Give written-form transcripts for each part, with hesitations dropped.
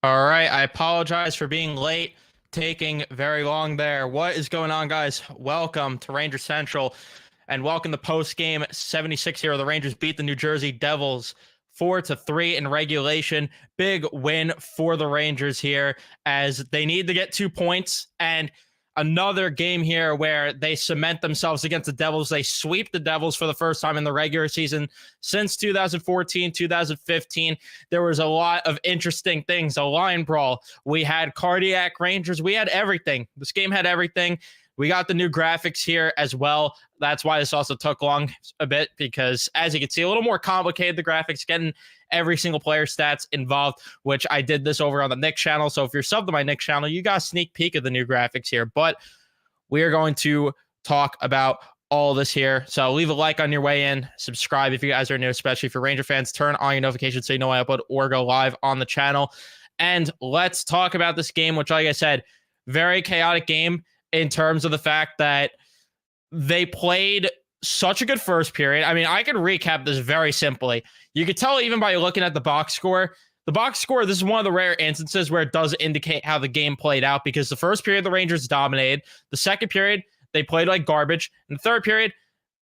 All right, I apologize for being late, taking very long there. What is going on, guys? Welcome to Ranger Central, and welcome to post game 76 here. The Rangers beat the New Jersey Devils 4-3 in regulation. Big win for the Rangers here as they need to get 2 points, and another game here where they cement themselves against the Devils. They sweep the Devils for the first time in the regular season since 2014, 2015. There was a lot of interesting things. A line brawl. We had cardiac Rangers. We had everything. This game had everything. We got the new graphics here as well. That's why this also took long a bit because, as you can see, a little more complicated, the graphics, getting every single player stats involved, which I did this over on the Nick channel. So if you're subbed to my Nick channel, you got a sneak peek of the new graphics here. But we are going to talk about all this here. So leave a like on your way in. Subscribe if you guys are new, especially for Ranger fans. Turn on your notifications so you know when I upload or go live on the channel. And let's talk about this game, which, like I said, very chaotic game in terms of the fact that they played such a good first period. I mean, I can recap this very simply. You could tell even by looking at the box score. The box score, this is one of the rare instances where it does indicate how the game played out, because the first period, the Rangers dominated. The second period, they played like garbage. In the third period,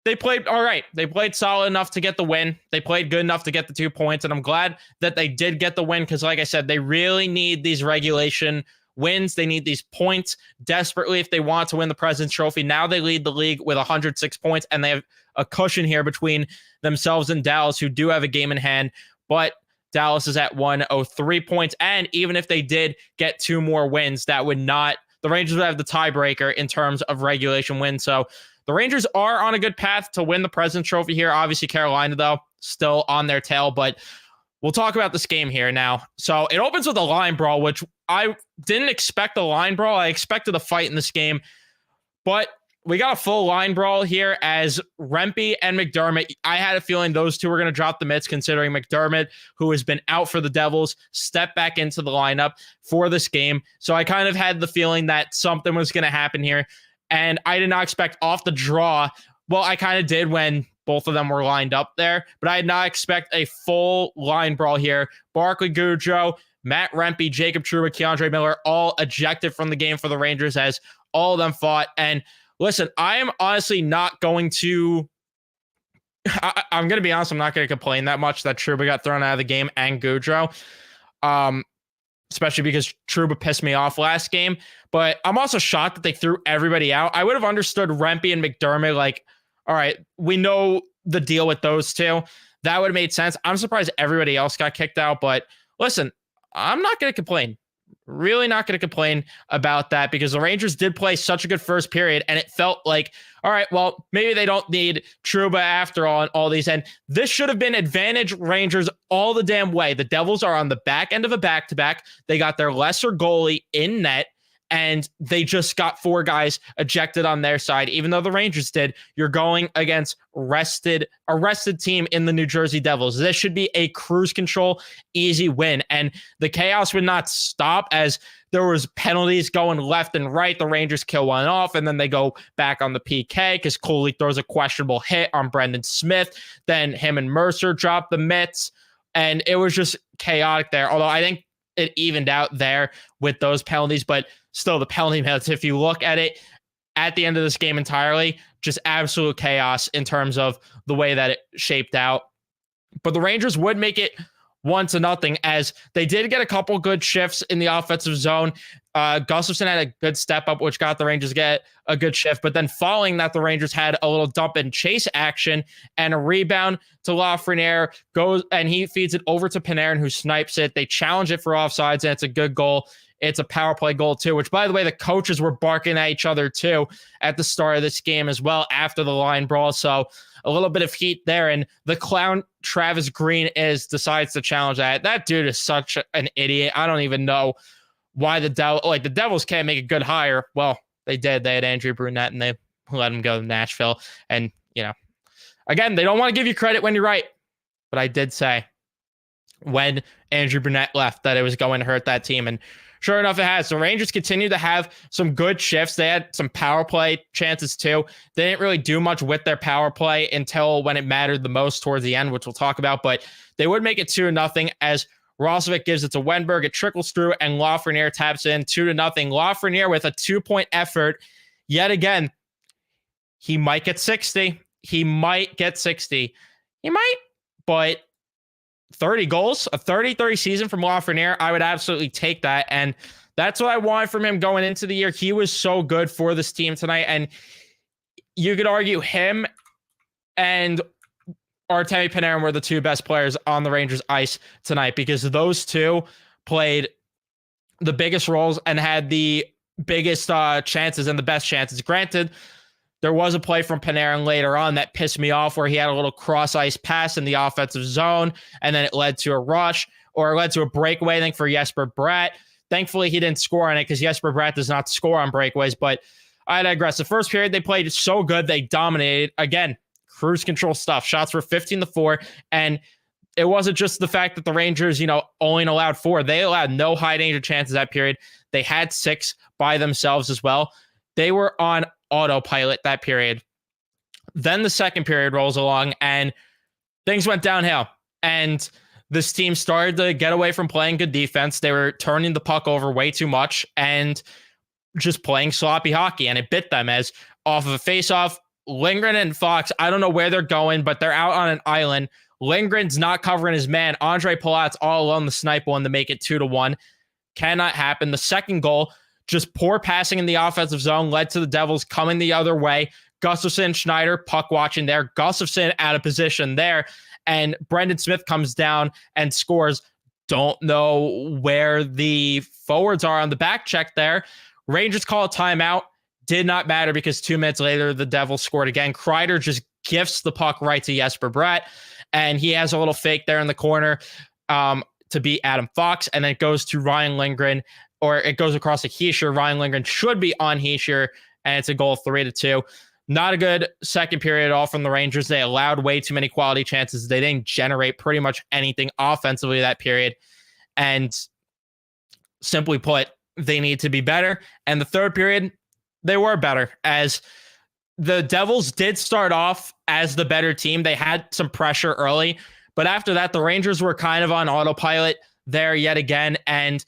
they played all right. They played solid enough to get the win. They played good enough to get the 2 points, and I'm glad that they did get the win because, like I said, they really need these regulation wins. They need these points desperately if they want to win the President's Trophy. Now they lead the league with 106 points, and they have a cushion here between themselves and Dallas, who do have a game in hand, but Dallas is at 103 points, and even if they did get 2 more wins, that would not, the Rangers would have the tiebreaker in terms of regulation wins. So the Rangers are on a good path to win the President's Trophy here. Obviously, Carolina, though, still on their tail, but we'll talk about this game here now. So it opens with a line brawl, which I didn't expect a line brawl. I expected a fight in this game, but we got a full line brawl here as Rempe and McDermott. I had a feeling those two were going to drop the mitts, considering McDermott, who has been out for the Devils, stepped back into the lineup for this game. So I kind of had the feeling that something was going to happen here, and I did not expect off the draw. Well, I kind of did when both of them were lined up there, but I did not expect a full line brawl here. Barclay Goodrow, Matt Rempe, Jacob Trouba, Keandre Miller, all ejected from the game for the Rangers as all of them fought. And listen, I am honestly not going to, I'm going to be honest, I'm not going to complain that much that Trouba got thrown out of the game and Goodrow, especially because Trouba pissed me off last game. But I'm also shocked that they threw everybody out. I would have understood Rempe and McDermott, like, all right, we know the deal with those two. That would have made sense. I'm surprised everybody else got kicked out. But listen, I'm not going to complain. Really not going to complain about that, because the Rangers did play such a good first period, and it felt like, all right, well, maybe they don't need Trouba after all and all these. And this should have been advantage Rangers all the damn way. The Devils are on the back end of a back-to-back. They got their lesser goalie in net, and they just got 4 guys ejected on their side, even though the Rangers did. You're going against arrested team in the New Jersey Devils. This should be a cruise control, easy win. And the chaos would not stop as there was penalties going left and right. The Rangers kill one off, and then they go back on the PK because Cooley throws a questionable hit on Brendan Smith. Then him and Mercer drop the mitts, and it was just chaotic there. Although I think it evened out there with those penalties, but still the penalty minutes, if you look at it at the end of this game entirely, just absolute chaos in terms of the way that it shaped out. But the Rangers would make it 1-0 as they did get a couple good shifts in the offensive zone. Gustafsson had a good step up, which got the Rangers get a good shift. But then following that, the Rangers had a little dump and chase action and a rebound to Lafreniere, goes and he feeds it over to Panarin, who snipes it. They challenge it for offsides, and it's a good goal. It's a power play goal too, which, by the way, the coaches were barking at each other too at the start of this game as well after the line brawl. So a little bit of heat there. And the clown Travis Green decides to challenge that. That dude is such an idiot. I don't even know why the Devils can't make a good hire. Well, they did. They had Andrew Brunette, and they let him go to Nashville. And, you know, again, they don't want to give you credit when you're right. But I did say when Andrew Brunette left that it was going to hurt that team. And sure enough, it has. The Rangers continue to have some good shifts. They had some power play chances too. They didn't really do much with their power play until when it mattered the most towards the end, which we'll talk about. But they would make it 2-0 as Rozovic gives it to Wenberg. It trickles through, and Lafreniere taps in 2-0. Lafreniere with a 2-point effort. Yet again, he might get 60. He might, but 30 goals, a 30-30 season from Lafreniere, I would absolutely take that. And that's what I wanted from him going into the year. He was so good for this team tonight. And you could argue him and Artemi Panarin were the two best players on the Rangers ice tonight, because those two played the biggest roles and had the biggest chances and the best chances. Granted, there was a play from Panarin later on that pissed me off where he had a little cross-ice pass in the offensive zone, and then it led to a rush, or led to a breakaway, I think, for Jesper Bratt. Thankfully, he didn't score on it because Jesper Bratt does not score on breakaways, but I digress. The first period, they played so good. They dominated. Again, cruise control stuff. Shots were 15-4, and it wasn't just the fact that the Rangers, only allowed 4. They allowed no high danger chances that period. They had 6 by themselves as well. They were on autopilot that period. Then the second period rolls along and things went downhill. And this team started to get away from playing good defense. They were turning the puck over way too much and just playing sloppy hockey. And it bit them as off of a faceoff, Lindgren and Fox, I don't know where they're going, but they're out on an island. Lindgren's not covering his man. Andre Palat's all alone, the snipe one to make it 2-1. Cannot happen. The second goal, just poor passing in the offensive zone, led to the Devils coming the other way. Gustafsson, Schneider, puck watching there. Gustafsson out of position there. And Brendan Smith comes down and scores. Don't know where the forwards are on the back check there. Rangers call a timeout. Did not matter because 2 minutes later, the Devils scored again. Kreider just gifts the puck right to Jesper Bratt. And he has a little fake there in the corner to beat Adam Fox. And then it goes to Ryan Lindgren, or it goes across to Hischier. Ryan Lindgren should be on Hischier, and it's a goal 3-2. Not a good second period at all from the Rangers. They allowed way too many quality chances. They didn't generate pretty much anything offensively that period. And simply put, they need to be better. And the third period, they were better, as the Devils did start off as the better team. They had some pressure early, but after that, the Rangers were kind of on autopilot there yet again, and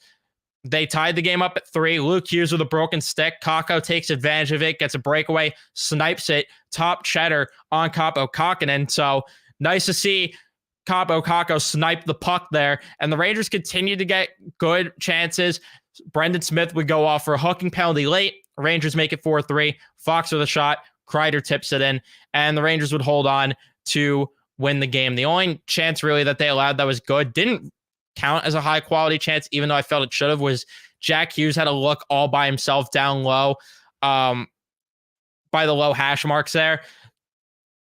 they tied the game up at 3. Luke Hughes with a broken stick. Kakko takes advantage of it, gets a breakaway, snipes it, top cheddar on Kaapo Kakkonen. So nice to see Kaapo Kakko snipe the puck there, and the Rangers continued to get good chances. Brendan Smith would go off for a hooking penalty late. Rangers make it 4-3. Fox with a shot. Kreider tips it in, and the Rangers would hold on to win the game. The only chance really that they allowed that was good, didn't count as a high quality chance, even though I felt it should have, was Jack Hughes had a look all by himself down low by the low hash marks there.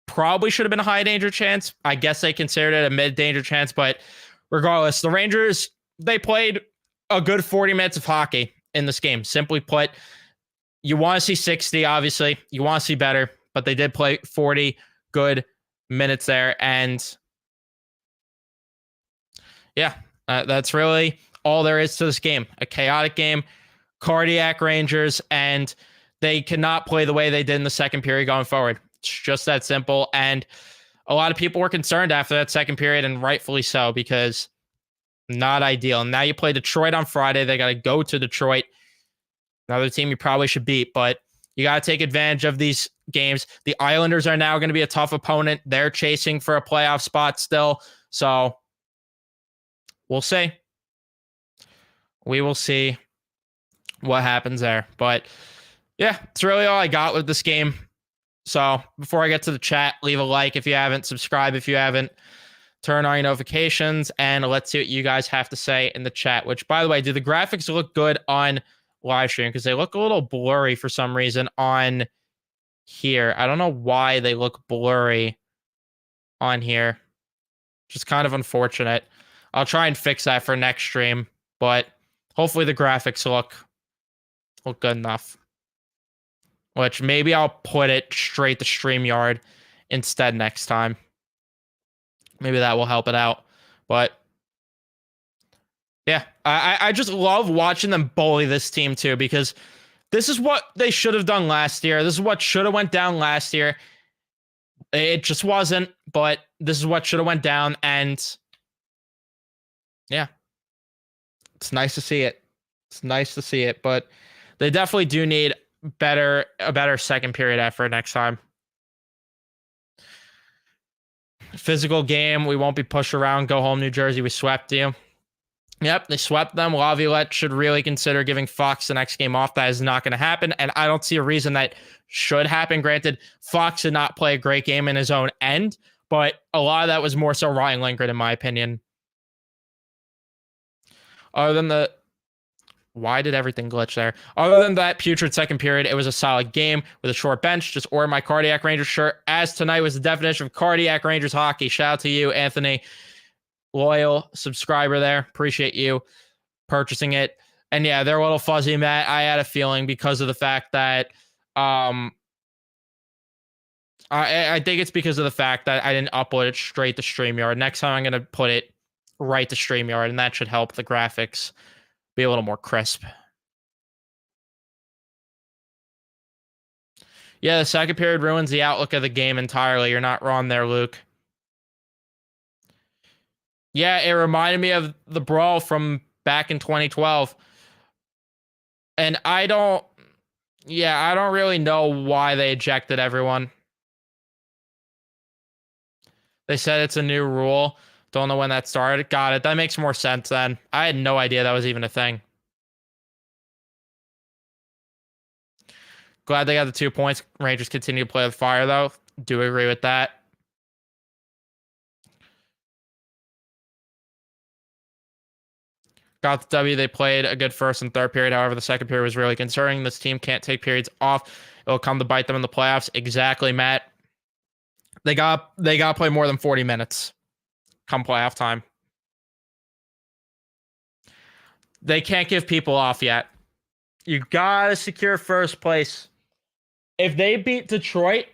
Probably should have been a high danger chance. I guess they considered it a mid danger chance, but regardless, the Rangers, they played a good 40 minutes of hockey in this game. Simply put, you want to see 60, obviously. You want to see better, but they did play 40 good minutes there. And yeah, that's really all there is to this game. A chaotic game, cardiac Rangers, and they cannot play the way they did in the second period going forward. It's just that simple. And a lot of people were concerned after that second period, and rightfully so, because not ideal. And now you play Detroit on Friday. They got to go to Detroit. Another team you probably should beat, but you got to take advantage of these games. The Islanders are now going to be a tough opponent. They're chasing for a playoff spot still. So we'll see. We will see what happens there. But yeah, it's really all I got with this game. So before I get to the chat, leave a like if you haven't, subscribe if you haven't, turn on your notifications, and let's see what you guys have to say in the chat. Which, by the way, do the graphics look good on live stream? Because they look a little blurry for some reason on here. I don't know why they look blurry on here. Just kind of unfortunate. I'll try and fix that for next stream, but hopefully the graphics look good enough. Which maybe I'll put it straight to StreamYard instead next time. Maybe that will help it out. But yeah, I just love watching them bully this team too, because this is what they should have done last year. This is what should have went down last year. It just wasn't, but this is what should have went down. And yeah, It's nice to see it. It's nice to see it, but they definitely do need a better second period effort next time. Physical game. We won't be pushed around. Go home, New Jersey. We swept you. Yep, they swept them. Laviolette should really consider giving Fox the next game off. That is not going to happen, and I don't see a reason that should happen. Granted, Fox did not play a great game in his own end, but a lot of that was more so Ryan Lindgren, in my opinion. Other than the... Why did everything glitch there? Other than that putrid second period, it was a solid game with a short bench. Just order my Cardiac Rangers shirt, as tonight was the definition of Cardiac Rangers hockey. Shout out to you, Anthony. Loyal subscriber there. Appreciate you purchasing it. And yeah, they're a little fuzzy, Matt. I had a feeling because of the fact that I think it's because of the fact that I didn't upload it straight to StreamYard. Next time I'm going to put it right to StreamYard, and that should help the graphics be a little more crisp. Yeah, the second period ruins the outlook of the game entirely. You're not wrong there, Luke. Yeah, it reminded me of the brawl from back in 2012. And I don't really know why they ejected everyone. They said it's a new rule. Don't know when that started. Got it. That makes more sense then. I had no idea that was even a thing. Glad they got the 2 points. Rangers continue to play with fire, though. Do agree with that. Got the W. They played a good first and third period. However, the second period was really concerning. This team can't take periods off. It'll come to bite them in the playoffs. Exactly, Matt. They got to play more than 40 minutes come playoff time. They can't give people off yet. You got to secure first place. If they beat Detroit,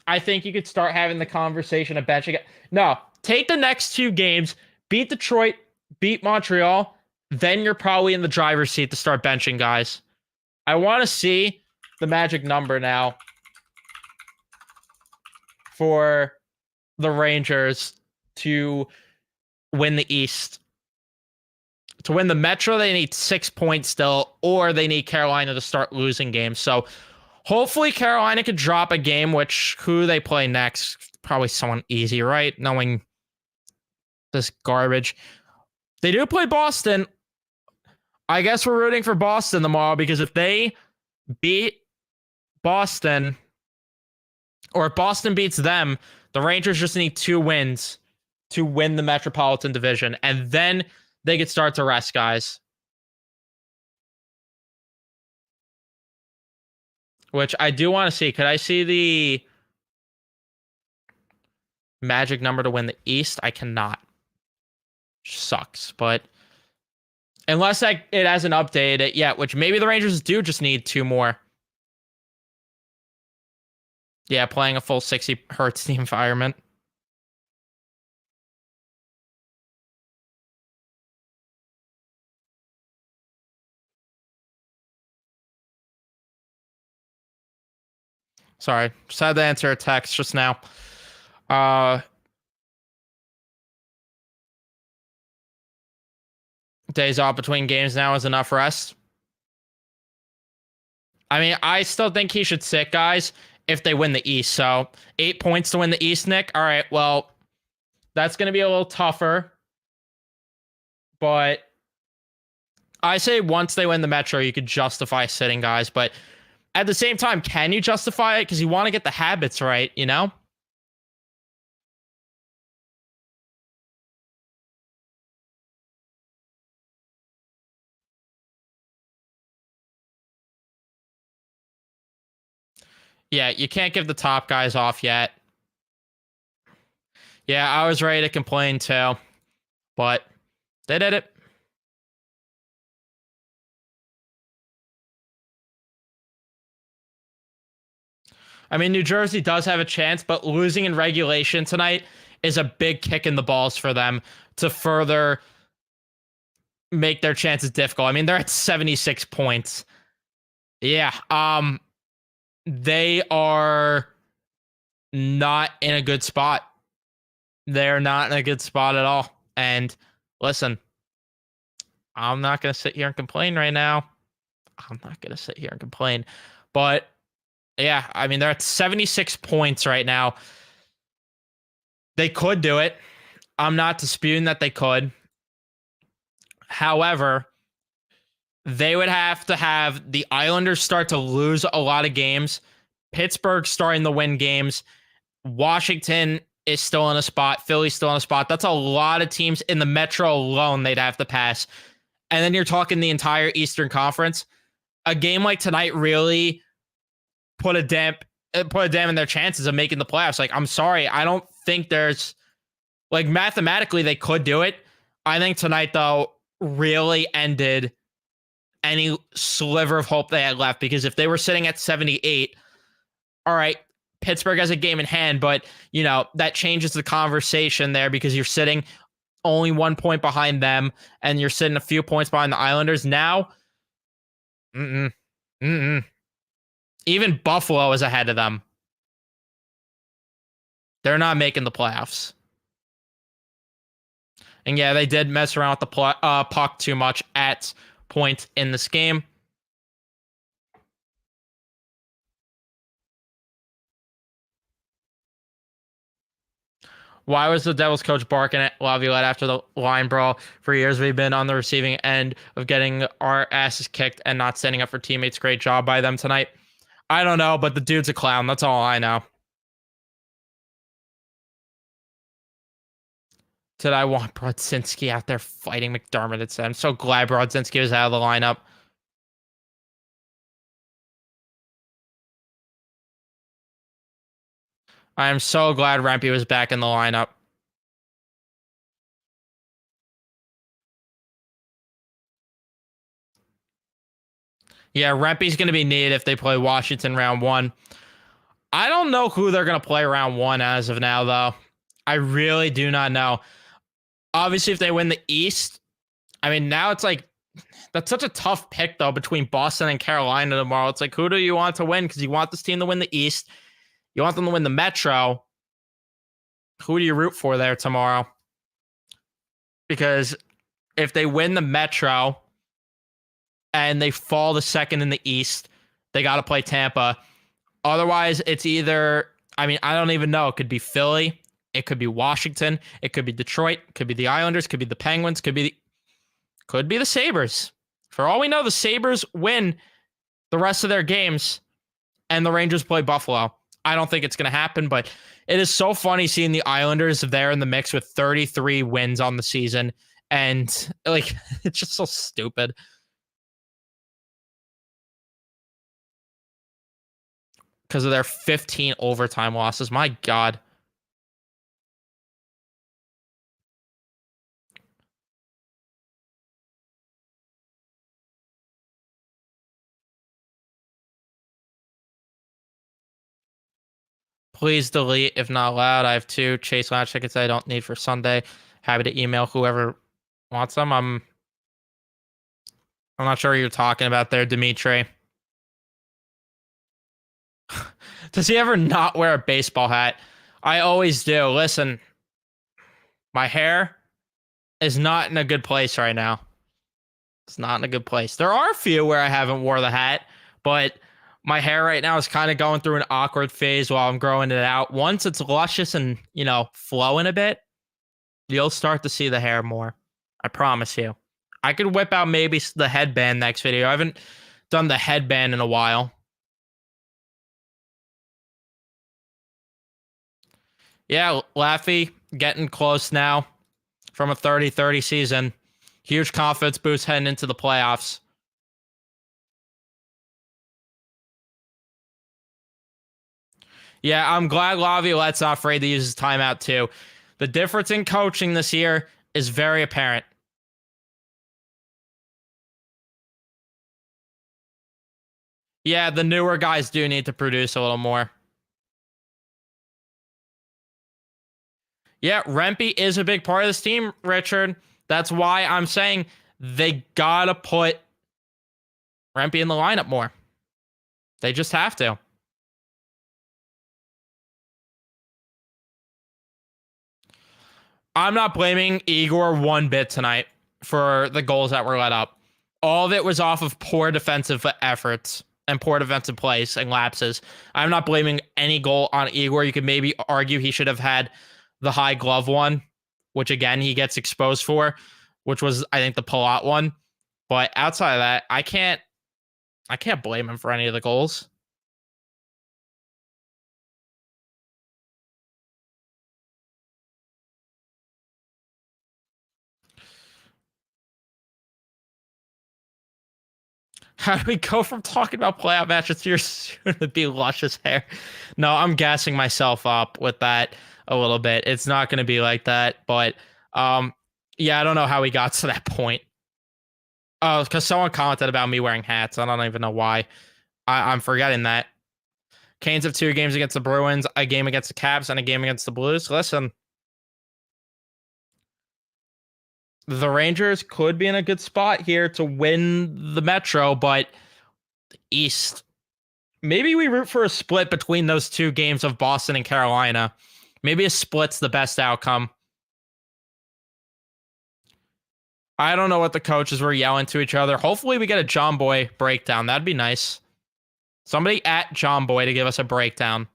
I think you could start having the conversation of benching. No, take the next 2 games, beat Detroit, beat Montreal, then you're probably in the driver's seat to start benching guys. I want to see the magic number now for the Rangers to win the East. To win the Metro, they need 6 points still, or they need Carolina to start losing games. So hopefully Carolina could drop a game, which who they play next? Probably someone easy, right? Knowing this garbage. They do play Boston. I guess we're rooting for Boston tomorrow, because if they beat Boston, or if Boston beats them, the Rangers just need 2 wins to win the Metropolitan Division, and then they could start to rest guys. Which I do want to see. Could I see the magic number to win the East? I cannot. Sucks, but unless it hasn't updated it yet, which maybe the Rangers do just need 2 more. Yeah, playing a full 60 hertz the environment. Sorry, just had to answer a text just now. Days off between games now is enough rest. I mean, I still think he should sit guys if they win the East. So 8 points to win the East, Nick. All right, well, that's going to be a little tougher. But I say once they win the Metro, you could justify sitting guys. But at the same time, can you justify it? Because you want to get the habits right, you know? Yeah, you can't give the top guys off yet. Yeah, I was ready to complain too, but they did it. I mean, New Jersey does have a chance, but losing in regulation tonight is a big kick in the balls for them to further make their chances difficult. I mean, they're at 76 points. Yeah, they are not in a good spot. They're not in a good spot at all. And listen, I'm not going to sit here and complain right now. I'm not going to sit here and complain. But yeah, I mean, they're at 76 points right now. They could do it. I'm not disputing that they could. However, they would have to have the Islanders start to lose a lot of games, Pittsburgh starting to win games, Washington is still in a spot, Philly's still in a spot. That's a lot of teams in the Metro alone they'd have to pass. And then you're talking the entire Eastern Conference. A game like tonight really put a dam in their chances of making the playoffs. Like, I'm sorry, I don't think there's, like, mathematically they could do it. I think tonight, though, really ended any sliver of hope they had left, because if they were sitting at 78, all right, Pittsburgh has a game in hand, but, you know, that changes the conversation there, because you're sitting only 1 point behind them and you're sitting a few points behind the Islanders. Now, even Buffalo is ahead of them. They're not making the playoffs. And yeah, they did mess around with the puck too much at point in this game. Why was the Devils coach barking at Laviolette after the line brawl? For years, we've been on the receiving end of getting our asses kicked and not standing up for teammates. Great job by them tonight. I don't know, but the dude's a clown. That's all I know. Did I want Brodzinski out there fighting McDermott? It said. I'm so glad Brodzinski was out of the lineup. I am so glad Rempe was back in the lineup. Yeah, Rempe's going to be needed if they play Washington round 1. I don't know who they're going to play round 1 as of now, though. I really do not know. Obviously, if they win the East, I mean, now it's like, that's such a tough pick, though, between Boston and Carolina tomorrow. It's like, who do you want to win? Because you want this team to win the East. You want them to win the Metro. Who do you root for there tomorrow? Because if they win the Metro and they fall to second in the East, they got to play Tampa. Otherwise, it's either, I mean, I don't even know. It could be Philly. It could be Washington. It could be Detroit. It could be the Islanders. It could be the Penguins. Could be the Sabres. For all we know, the Sabres win the rest of their games and the Rangers play Buffalo. I don't think it's going to happen, but it is so funny seeing the Islanders there in the mix with 33 wins on the season. And, like, it's just so stupid. Because of their 15 overtime losses. My God. Please delete if not allowed. I have 2 Chase Lounge tickets I don't need for Sunday. Happy to email whoever wants them. I'm not sure what you're talking about there, Dimitri. Does he ever not wear a baseball hat? I always do. Listen, my hair is not in a good place right now. It's not in a good place. There are a few where I haven't wore the hat, but my hair right now is kind of going through an awkward phase while I'm growing it out. Once it's luscious and, you know, flowing a bit, you'll start to see the hair more. I promise you. I could whip out maybe the headband next video. I haven't done the headband in a while. Yeah, Laffy getting close now from a 30-30 season. Huge confidence boost heading into the playoffs. Yeah, I'm glad Laviolette's not afraid to use his timeout too. The difference in coaching this year is very apparent. Yeah, the newer guys do need to produce a little more. Yeah, Rempe is a big part of this team, Richard. That's why I'm saying they gotta put Rempe in the lineup more. They just have to. I'm not blaming Igor one bit tonight. for the goals that were let up. All of it was off of poor defensive efforts and poor defensive plays and lapses. I'm not blaming any goal on Igor. You could maybe argue he should have had the high glove one, which again he gets exposed for, which was I think the Palat one. But outside of that, I can't blame him for any of the goals. How do we go from talking about playoff matches to your soon to be luscious hair? No, I'm gassing myself up with that a little bit. It's not going to be like that, but yeah, I don't know how we got to that point. Oh, because someone commented about me wearing hats. I don't even know why. I'm forgetting that. Canes have 2 games against the Bruins, a game against the Caps, and a game against the Blues. Listen, the Rangers could be in a good spot here to win the Metro, but the East, maybe we root for a split between those 2 games of Boston and Carolina. Maybe a split's the best outcome. I don't know what the coaches were yelling to each other. Hopefully we get a John Boy breakdown. That'd be nice. Somebody at John Boy to give us a breakdown.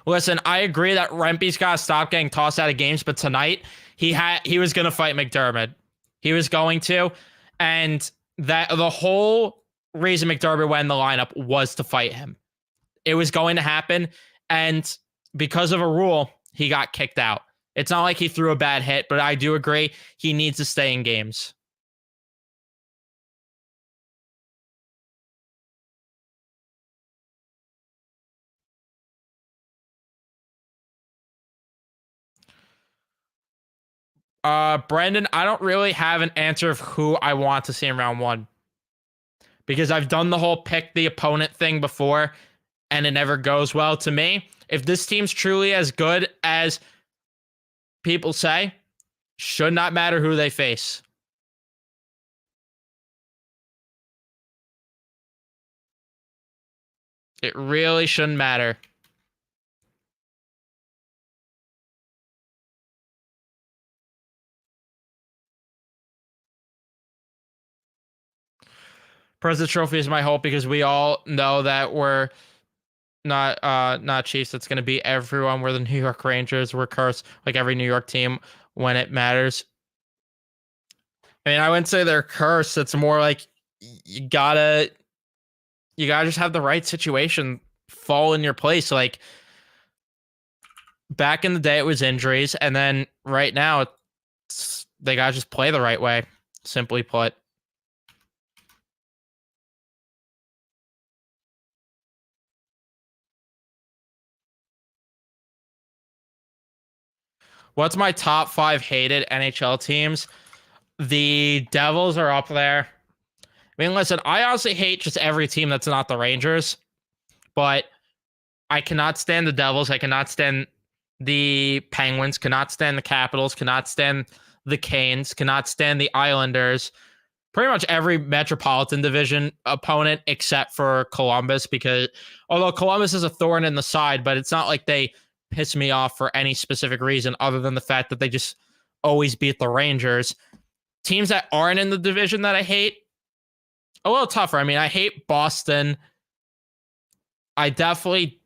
Listen, I agree that Rempe's got to stop getting tossed out of games, but tonight he was going to fight McDermott. He was going to, and that the whole reason McDermott went in the lineup was to fight him. It was going to happen, and because of a rule, he got kicked out. It's not like he threw a bad hit, but I do agree he needs to stay in games. Brendan, I don't really have an answer of who I want to see in round 1 because I've done the whole pick the opponent thing before and it never goes well. To me, if this team's truly as good as people say, should not matter who they face. It really shouldn't matter. President Trophy is my hope because we all know that we're not Chiefs. It's going to be everyone. We're the New York Rangers. We're cursed like every New York team when it matters. I mean, I wouldn't say they're cursed. It's more like you gotta just have the right situation fall in your place. Like back in the day, it was injuries, and then right now, they gotta just play the right way. Simply put. What's my top 5 hated NHL teams? The Devils are up there. I mean, listen, I honestly hate just every team that's not the Rangers, but I cannot stand the Devils. I cannot stand the Penguins, cannot stand the Capitals, cannot stand the Canes, cannot stand the Islanders. Pretty much every Metropolitan Division opponent except for Columbus, because although Columbus is a thorn in the side, but it's not like they piss me off for any specific reason other than the fact that they just always beat the Rangers. Teams that aren't in the division that I hate, a little tougher. I mean, I hate Boston. I definitely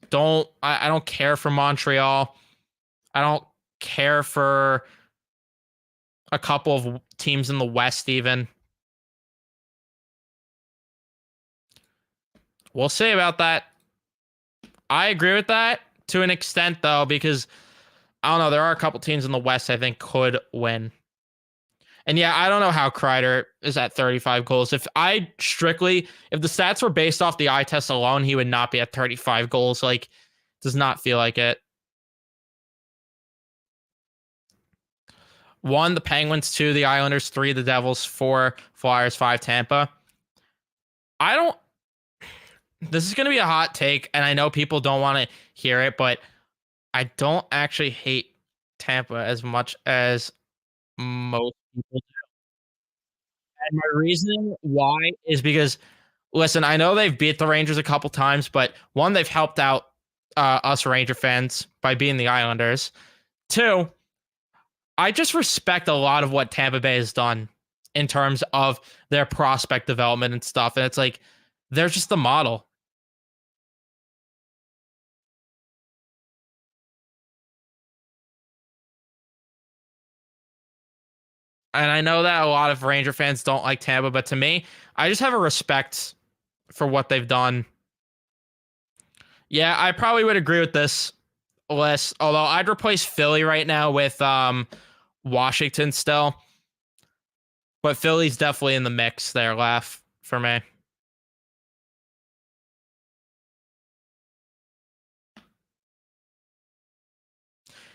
don't. I don't care for Montreal. I don't care for a couple of teams in the West, even. We'll see about that. I agree with that to an extent, though, because I don't know. There are a couple teams in the West I think could win. And yeah, I don't know how Kreider is at 35 goals. If the stats were based off the eye test alone, he would not be at 35 goals. Like, does not feel like it. 1, the Penguins, 2, the Islanders, 3, the Devils, 4, Flyers, 5, Tampa. This is going to be a hot take, and I know people don't want to hear it, but I don't actually hate Tampa as much as most people do. And my reasoning why is because, listen, I know they've beat the Rangers a couple times, but 1, they've helped out us Ranger fans by beating the Islanders. Two, I just respect a lot of what Tampa Bay has done in terms of their prospect development and stuff. And it's like, they're just the model. And I know that a lot of Ranger fans don't like Tampa, but to me, I just have a respect for what they've done. Yeah, I probably would agree with this list, although I'd replace Philly right now with Washington still. But Philly's definitely in the mix there, laugh for me.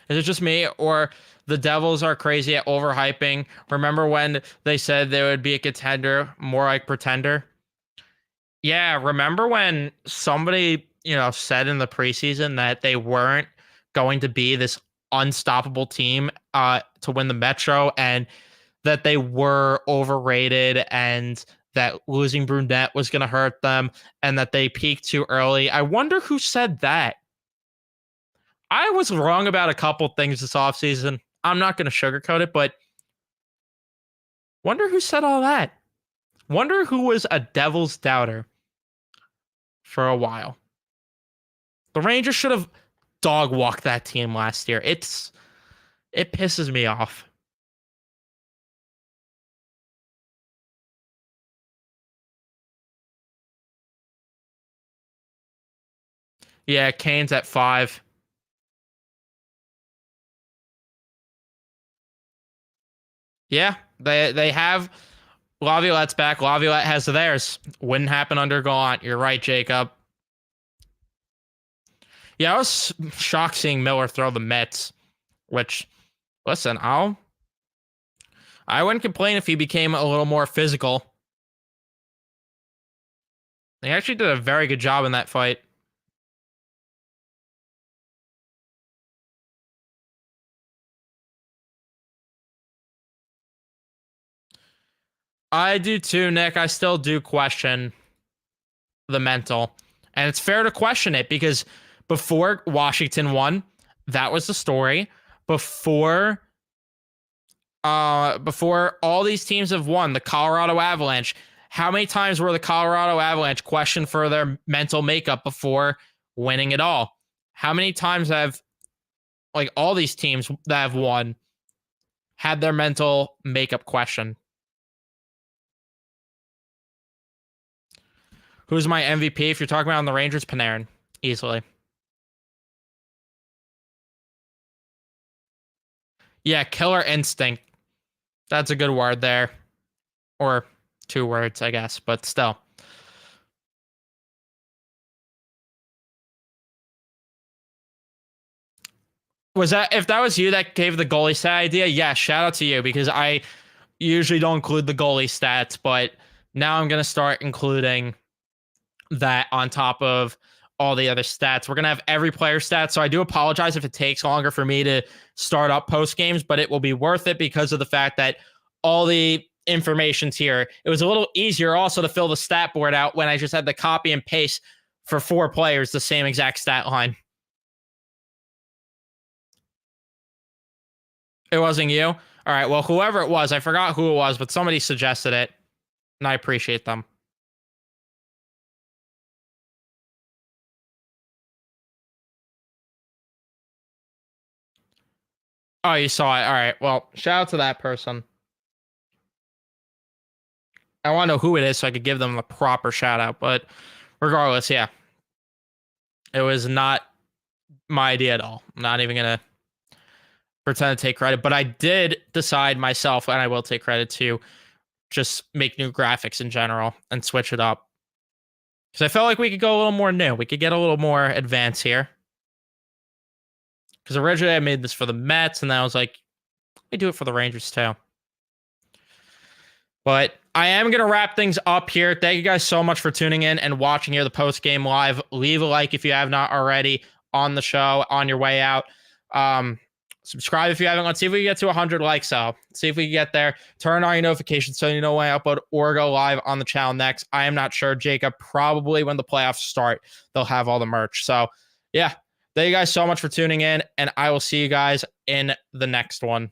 Is it just me, or the Devils are crazy at overhyping? Remember when they said they would be a contender, more like pretender? Yeah, remember when somebody, said in the preseason that they weren't going to be this unstoppable team to win the Metro, and that they were overrated, and that losing Brunette was going to hurt them, and that they peaked too early. I wonder who said that. I was wrong about a couple things this offseason. I'm not going to sugarcoat it, but wonder who said all that. Wonder who was a Devils doubter for a while. The Rangers should have dog walked that team last year. It pisses me off. Yeah, Kane's at 5. Yeah, they have Laviolette's back. Laviolette has theirs. Wouldn't happen under Gallant. You're right, Jacob. Yeah, I was shocked seeing Miller throw the Mets, which, listen, I wouldn't complain if he became a little more physical. He actually did a very good job in that fight. I do too, Nick. I still do question the mental. And it's fair to question it because before Washington won, that was the story. Before all these teams have won, the Colorado Avalanche, how many times were the Colorado Avalanche questioned for their mental makeup before winning it all? How many times have all these teams that have won had their mental makeup questioned? Who's my MVP? If you're talking about on the Rangers, Panarin, easily. Yeah, killer instinct. That's a good word there. Or 2 words, I guess, but still. Was that, if that was you that gave the goalie stat idea? Yeah, shout out to you, because I usually don't include the goalie stats, but now I'm going to start including that on top of all the other stats. We're going to have every player stat. So I do apologize if it takes longer for me to start up post games, but it will be worth it because of the fact that all the information's here. It was a little easier also to fill the stat board out when I just had to copy and paste for 4 players, the same exact stat line. It wasn't you? All right. Well, whoever it was, I forgot who it was, but somebody suggested it, and I appreciate them. Oh, you saw it. All right. Well, shout out to that person. I want to know who it is so I could give them a proper shout out. But regardless, yeah. It was not my idea at all. I'm not even going to pretend to take credit. But I did decide myself, and I will take credit, to just make new graphics in general and switch it up. Because I felt like we could go a little more new. We could get a little more advanced here. Because originally I made this for the Mets, and then I was like, I do it for the Rangers too. But I am going to wrap things up here. Thank you guys so much for tuning in and watching here the post game live. Leave a like if you have not already on the show on your way out. Subscribe if you haven't. Let's see if we can get to 100 likes. So see if we can get there. Turn on your notifications so you know when I upload or go live on the channel next. I am not sure, Jacob. Probably when the playoffs start, they'll have all the merch. So yeah, Thank you guys so much for tuning in, and I will see you guys in the next one.